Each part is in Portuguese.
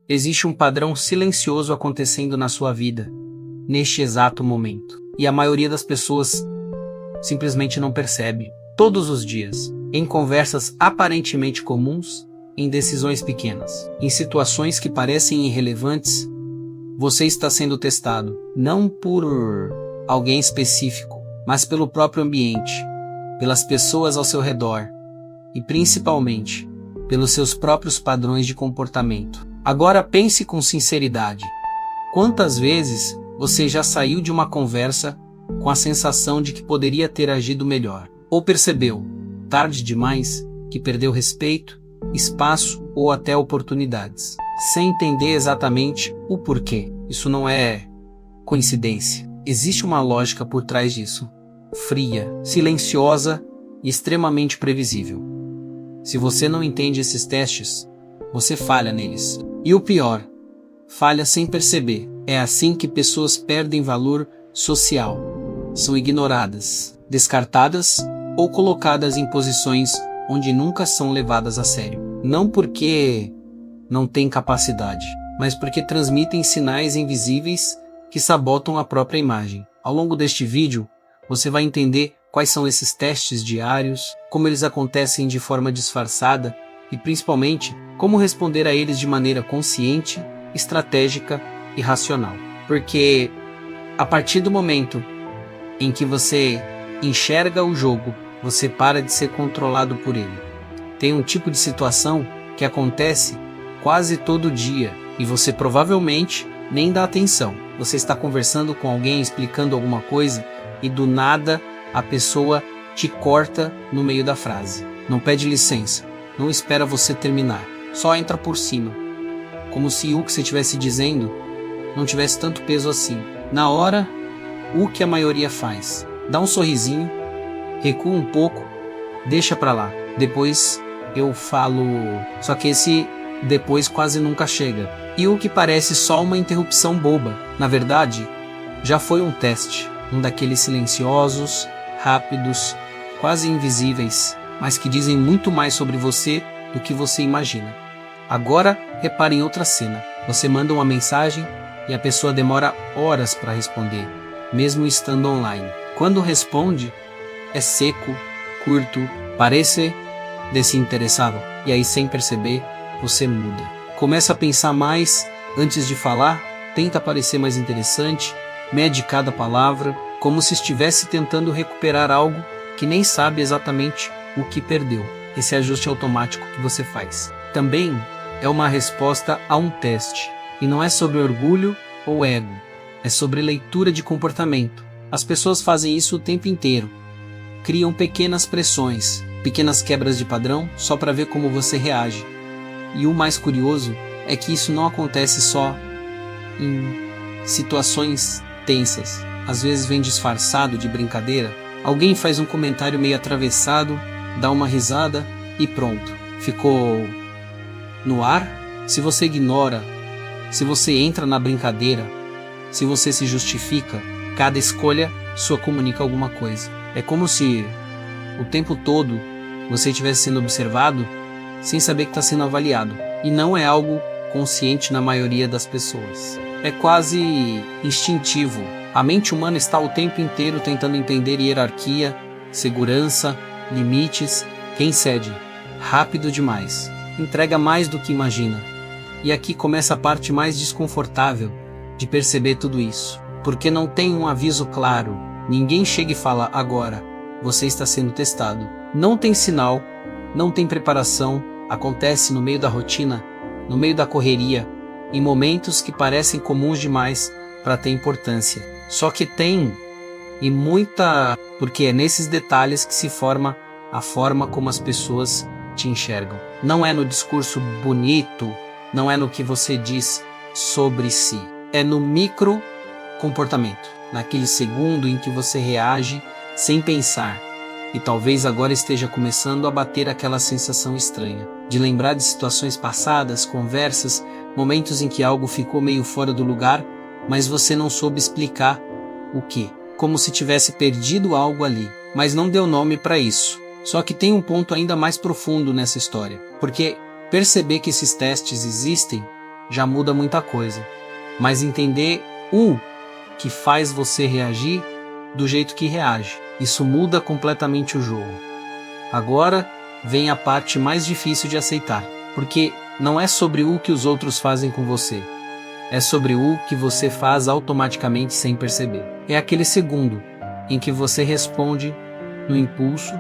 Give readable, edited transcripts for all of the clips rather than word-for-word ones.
Existe um padrão silencioso acontecendo na sua vida, neste exato momento. E a maioria das pessoas simplesmente não percebe. Todos os dias, em conversas aparentemente comuns, em decisões pequenas, em situações que parecem irrelevantes, você está sendo testado, não por alguém específico, mas pelo próprio ambiente, pelas pessoas ao seu redor e principalmente pelos seus próprios padrões de comportamento. Agora pense com sinceridade. Quantas vezes você já saiu de uma conversa com a sensação de que poderia ter agido melhor? Ou percebeu, tarde demais, que perdeu respeito, espaço ou até oportunidades, sem entender exatamente o porquê? Isso não é coincidência. Existe uma lógica por trás disso. Fria, silenciosa e extremamente previsível. Se você não entende esses testes, você falha neles. E o pior, falha sem perceber. É assim que pessoas perdem valor social. São ignoradas, descartadas ou colocadas em posições onde nunca são levadas a sério. Não porque não têm capacidade, mas porque transmitem sinais invisíveis que sabotam a própria imagem. Ao longo deste vídeo, você vai entender quais são esses testes diários, como eles acontecem de forma disfarçada e principalmente como responder a eles de maneira consciente, estratégica e racional. Porque a partir do momento em que você enxerga o jogo, você para de ser controlado por ele. Tem um tipo de situação que acontece quase todo dia e você provavelmente nem dá atenção. Você está conversando com alguém, explicando alguma coisa e do nada a pessoa te corta no meio da frase. Não pede licença, não espera você terminar, só entra por cima, como se o que você estivesse dizendo não tivesse tanto peso assim. Na hora, o que a maioria faz? Dá um sorrisinho, recua um pouco, deixa pra lá. Depois eu falo, só que esse depois quase nunca chega. E o que parece só uma interrupção boba, na verdade, já foi um teste, um daqueles silenciosos, rápidos, quase invisíveis, mas que dizem muito mais sobre você do que você imagina. Agora, repare em outra cena. Você manda uma mensagem e a pessoa demora horas para responder, mesmo estando online. Quando responde, é seco, curto, parece desinteressado. E aí, sem perceber, você muda. Começa a pensar mais antes de falar, tenta parecer mais interessante, mede cada palavra, como se estivesse tentando recuperar algo que nem sabe exatamente o que perdeu. Esse ajuste automático que você faz também é uma resposta a um teste. E não é sobre orgulho ou ego, é sobre leitura de comportamento. As pessoas fazem isso o tempo inteiro. Criam pequenas pressões, pequenas quebras de padrão só para ver como você reage. E o mais curioso é que isso não acontece só em situações tensas. Às vezes vem disfarçado de brincadeira. Alguém faz um comentário meio atravessado, dá uma risada e pronto. Ficou no ar. Se você ignora, se você entra na brincadeira, se você se justifica, cada escolha sua comunica alguma coisa. É como se o tempo todo você estivesse sendo observado sem saber que está sendo avaliado. E não é algo consciente na maioria das pessoas. É quase instintivo. A mente humana está o tempo inteiro tentando entender hierarquia, segurança, limites. Quem cede? Rápido demais. Entrega mais do que imagina. E aqui começa a parte mais desconfortável de perceber tudo isso. Porque não tem um aviso claro. Ninguém chega e fala, agora, você está sendo testado. Não tem sinal, não tem preparação, acontece no meio da rotina, no meio da correria, em momentos que parecem comuns demais para ter importância. Só que tem, e muita, porque é nesses detalhes que se forma a forma como as pessoas te enxergam. Não é no discurso bonito, não é no que você diz sobre si. É no micro comportamento, naquele segundo em que você reage sem pensar. E talvez agora esteja começando a bater aquela sensação estranha, de lembrar de situações passadas, conversas, momentos em que algo ficou meio fora do lugar, mas você não soube explicar o que, como se tivesse perdido algo ali, mas não deu nome para isso. Só que tem um ponto ainda mais profundo nessa história, porque perceber que esses testes existem já muda muita coisa. Mas entender o que faz você reagir do jeito que reage, isso muda completamente o jogo. Agora vem a parte mais difícil de aceitar, porque não é sobre o que os outros fazem com você, é sobre o que você faz automaticamente sem perceber. É aquele segundo em que você responde no impulso,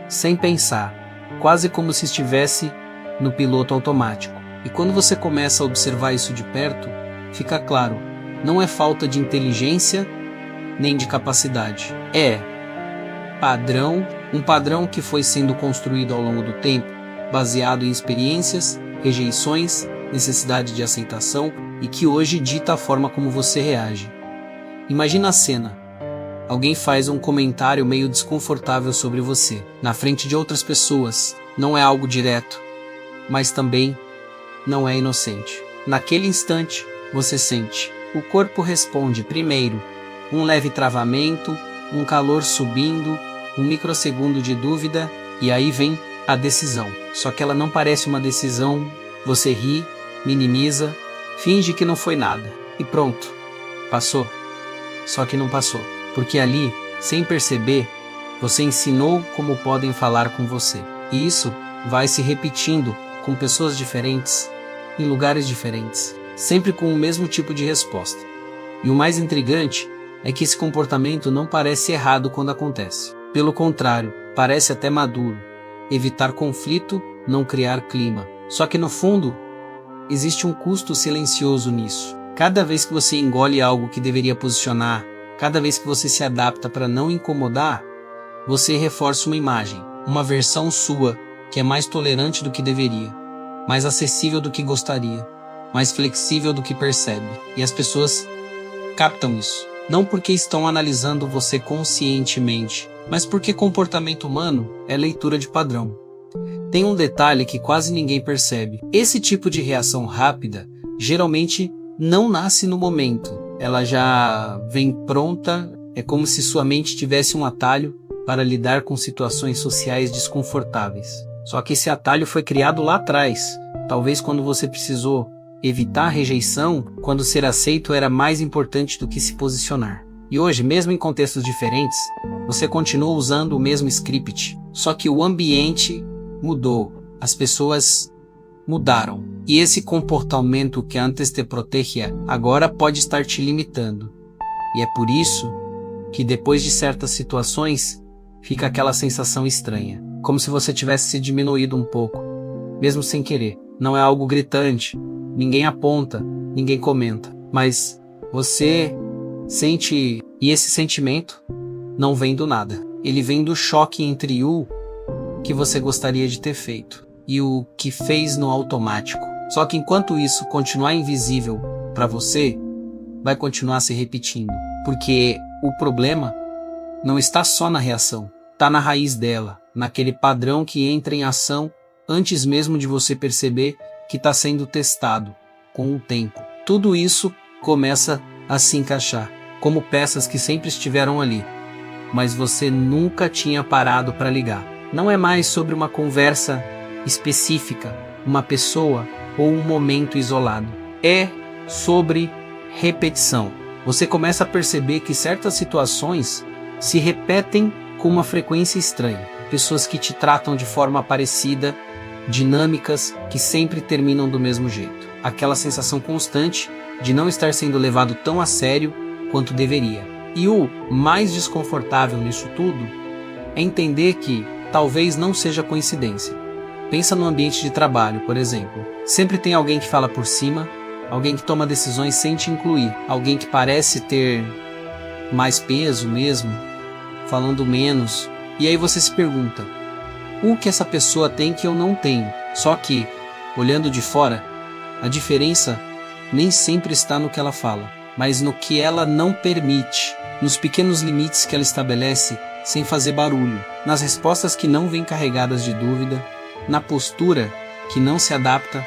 sem pensar, quase como se estivesse no piloto automático. E quando você começa a observar isso de perto, fica claro, não é falta de inteligência nem de capacidade. É um padrão que foi sendo construído ao longo do tempo, baseado em experiências, rejeições, necessidade de aceitação e que hoje dita a forma como você reage. Imagina a cena. Alguém faz um comentário meio desconfortável sobre você, na frente de outras pessoas. Não é algo direto, mas também não é inocente. Naquele instante, você sente. O corpo responde primeiro, um leve travamento, um calor subindo, um microsegundo de dúvida, e aí vem a decisão. Só que ela não parece uma decisão, você ri, minimiza, finge que não foi nada. E pronto, passou. Só que não passou. Porque ali, sem perceber, você ensinou como podem falar com você. E isso vai se repetindo com pessoas diferentes, em lugares diferentes, sempre com o mesmo tipo de resposta. E o mais intrigante é que esse comportamento não parece errado quando acontece. Pelo contrário, parece até maduro. Evitar conflito, não criar clima. Só que no fundo, existe um custo silencioso nisso. Cada vez que você engole algo que deveria posicionar, cada vez que você se adapta para não incomodar, você reforça uma imagem, uma versão sua que é mais tolerante do que deveria, mais acessível do que gostaria, mais flexível do que percebe. E as pessoas captam isso, não porque estão analisando você conscientemente, mas porque comportamento humano é leitura de padrão. Tem um detalhe que quase ninguém percebe. Esse tipo de reação rápida geralmente não nasce no momento. Ela já vem pronta, é como se sua mente tivesse um atalho para lidar com situações sociais desconfortáveis. Só que esse atalho foi criado lá atrás, talvez quando você precisou evitar a rejeição, quando ser aceito era mais importante do que se posicionar. E hoje, mesmo em contextos diferentes, você continua usando o mesmo script, só que o ambiente mudou, as pessoas mudaram. E esse comportamento que antes te protegia, agora pode estar te limitando. E é por isso que depois de certas situações, fica aquela sensação estranha, como se você tivesse se diminuído um pouco, mesmo sem querer. Não é algo gritante, ninguém aponta, ninguém comenta, mas você sente, e esse sentimento não vem do nada. Ele vem do choque entre o que você gostaria de ter feito e o que fez no automático. Só que enquanto isso continuar invisível para você, vai continuar se repetindo. Porque o problema não está só na reação, está na raiz dela, naquele padrão que entra em ação antes mesmo de você perceber que está sendo testado com o tempo. Tudo isso começa a se encaixar, como peças que sempre estiveram ali, mas você nunca tinha parado para ligar. Não é mais sobre uma conversa específica, uma pessoa ou um momento isolado. É sobre repetição. Você começa a perceber que certas situações se repetem com uma frequência estranha. Pessoas que te tratam de forma parecida, dinâmicas que sempre terminam do mesmo jeito. Aquela sensação constante de não estar sendo levado tão a sério quanto deveria. E o mais desconfortável nisso tudo é entender que talvez não seja coincidência. Pensa no ambiente de trabalho, por exemplo. Sempre tem alguém que fala por cima, alguém que toma decisões sem te incluir, alguém que parece ter mais peso mesmo, falando menos. E aí você se pergunta, o que essa pessoa tem que eu não tenho? Só que, olhando de fora, a diferença nem sempre está no que ela fala, mas no que ela não permite, nos pequenos limites que ela estabelece sem fazer barulho, nas respostas que não vêm carregadas de dúvida, na postura que não se adapta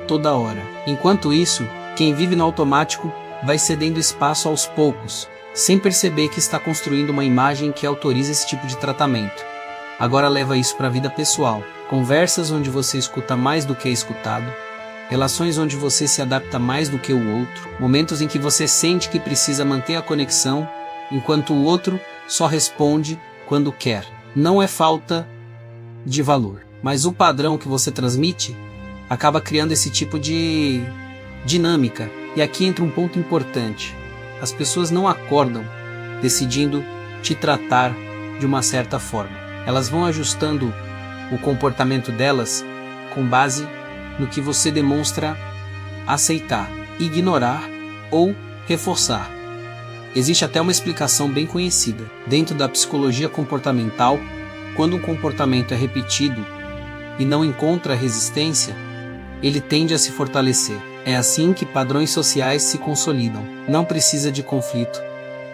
toda hora. Enquanto isso, quem vive no automático vai cedendo espaço aos poucos, sem perceber que está construindo uma imagem que autoriza esse tipo de tratamento. Agora leva isso para a vida pessoal. Conversas onde você escuta mais do que é escutado, relações onde você se adapta mais do que o outro, momentos em que você sente que precisa manter a conexão, enquanto o outro só responde quando quer. Não é falta de valor, mas o padrão que você transmite acaba criando esse tipo de dinâmica. E aqui entra um ponto importante. As pessoas não acordam decidindo te tratar de uma certa forma. Elas vão ajustando o comportamento delas com base no que você demonstra aceitar, ignorar ou reforçar. Existe até uma explicação bem conhecida. Dentro da psicologia comportamental, quando um comportamento é repetido e não encontra resistência, ele tende a se fortalecer. É assim que padrões sociais se consolidam. Não precisa de conflito,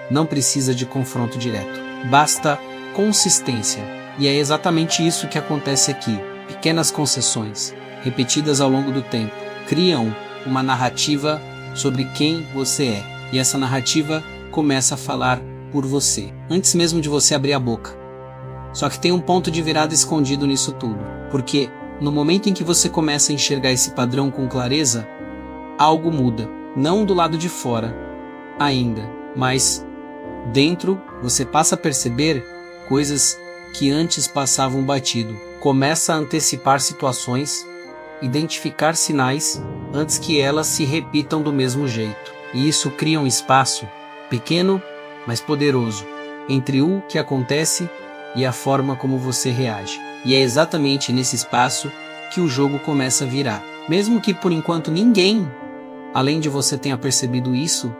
não precisa de confronto direto. Basta consistência. E é exatamente isso que acontece aqui. Pequenas concessões, repetidas ao longo do tempo, criam uma narrativa sobre quem você é. E essa narrativa começa a falar por você, antes mesmo de você abrir a boca. Só que tem um ponto de virada escondido nisso tudo. Porque no momento em que você começa a enxergar esse padrão com clareza, algo muda. Não do lado de fora, ainda, mas dentro você passa a perceber coisas que antes passavam batido. Começa a antecipar situações, identificar sinais antes que elas se repitam do mesmo jeito. E isso cria um espaço, pequeno, mas poderoso, entre o que acontece e a forma como você reage. E é exatamente nesse espaço que o jogo começa a virar. Mesmo que por enquanto ninguém, além de você, tenha percebido isso,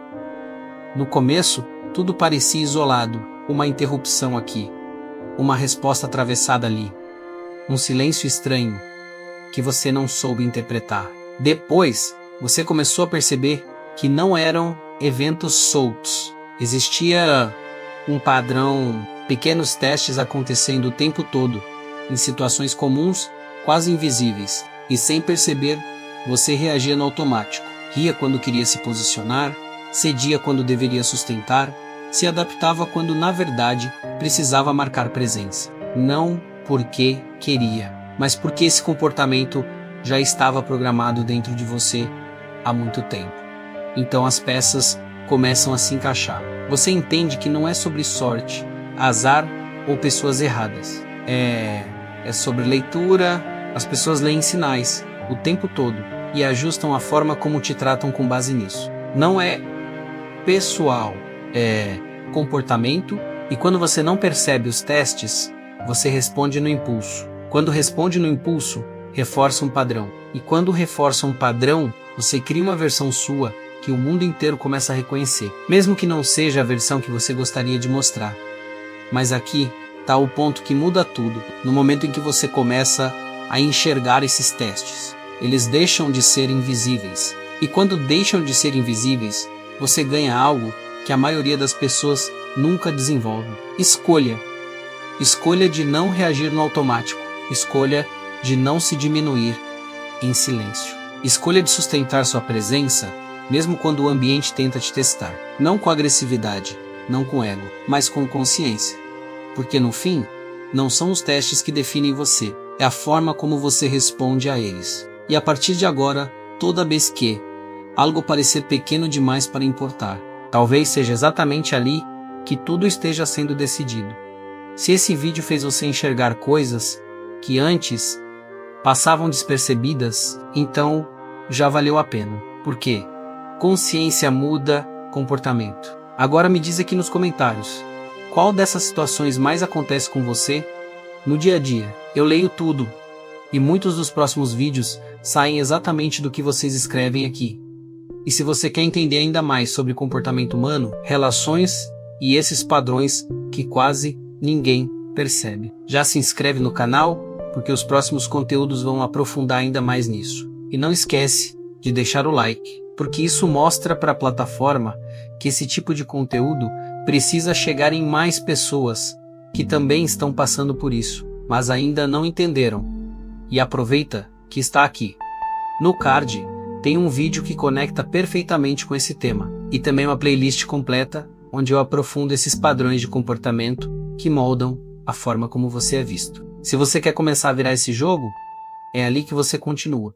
no começo tudo parecia isolado, uma interrupção aqui, uma resposta atravessada ali, um silêncio estranho que você não soube interpretar. Depois, você começou a perceber que não eram eventos soltos. Existia um padrão, pequenos testes acontecendo o tempo todo, em situações comuns, quase invisíveis, e sem perceber, você reagia no automático. Ria quando queria se posicionar, cedia quando deveria sustentar, se adaptava quando na verdade precisava marcar presença. Não porque queria, mas porque esse comportamento já estava programado dentro de você há muito tempo. Então as peças começam a se encaixar. Você entende que não é sobre sorte, azar ou pessoas erradas. É sobre leitura. As pessoas leem sinais o tempo todo e ajustam a forma como te tratam com base nisso. Não é pessoal, é comportamento. E quando você não percebe os testes, você responde no impulso. Quando responde no impulso, reforça um padrão. E quando reforça um padrão, você cria uma versão sua que o mundo inteiro começa a reconhecer, mesmo que não seja a versão que você gostaria de mostrar. Mas aqui está o ponto que muda tudo, no momento em que você começa a enxergar esses testes. Eles deixam de ser invisíveis. E quando deixam de ser invisíveis, você ganha algo que a maioria das pessoas nunca desenvolve. Escolha. Escolha de não reagir no automático. Escolha de não se diminuir em silêncio. Escolha de sustentar sua presença, mesmo quando o ambiente tenta te testar. Não com agressividade, não com ego, mas com consciência. Porque no fim, não são os testes que definem você, é a forma como você responde a eles. E a partir de agora, toda vez que algo parecer pequeno demais para importar, talvez seja exatamente ali que tudo esteja sendo decidido. Se esse vídeo fez você enxergar coisas que antes passavam despercebidas, então já valeu a pena. Por quê? Consciência muda comportamento. Agora me diz aqui nos comentários, qual dessas situações mais acontece com você no dia a dia? Eu leio tudo, e muitos dos próximos vídeos saem exatamente do que vocês escrevem aqui. E se você quer entender ainda mais sobre comportamento humano, relações e esses padrões que quase ninguém percebe, já se inscreve no canal, porque os próximos conteúdos vão aprofundar ainda mais nisso. E não esquece de deixar o like, porque isso mostra para a plataforma que esse tipo de conteúdo precisa chegar em mais pessoas que também estão passando por isso, mas ainda não entenderam. E aproveita que está aqui. No card tem um vídeo que conecta perfeitamente com esse tema, e também uma playlist completa onde eu aprofundo esses padrões de comportamento que moldam a forma como você é visto. Se você quer começar a virar esse jogo, é ali que você continua.